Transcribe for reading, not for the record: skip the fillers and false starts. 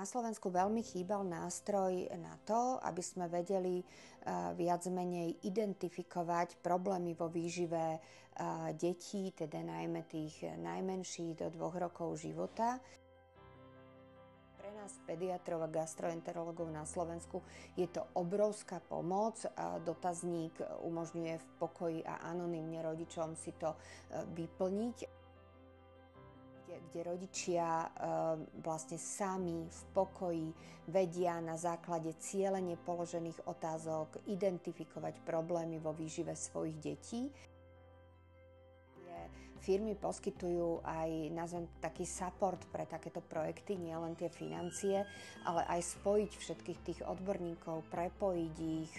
Na Slovensku veľmi chýbal nástroj na to, aby sme vedeli viac menej identifikovať problémy vo výžive detí, teda najmä tých najmenších do 2 rokov života. Pre nás pediatrov a gastroenterológov na Slovensku je to obrovská pomoc. Dotazník umožňuje v pokoji a anonymne rodičom si to vyplniť, kde rodičia vlastne sami v pokoji vedia na základe cielene položených otázok identifikovať problémy vo výžive svojich detí. Firmy poskytujú aj, nazvem, taký support pre takéto projekty, nielen tie financie, ale aj spojiť všetkých tých odborníkov, prepojiť ich,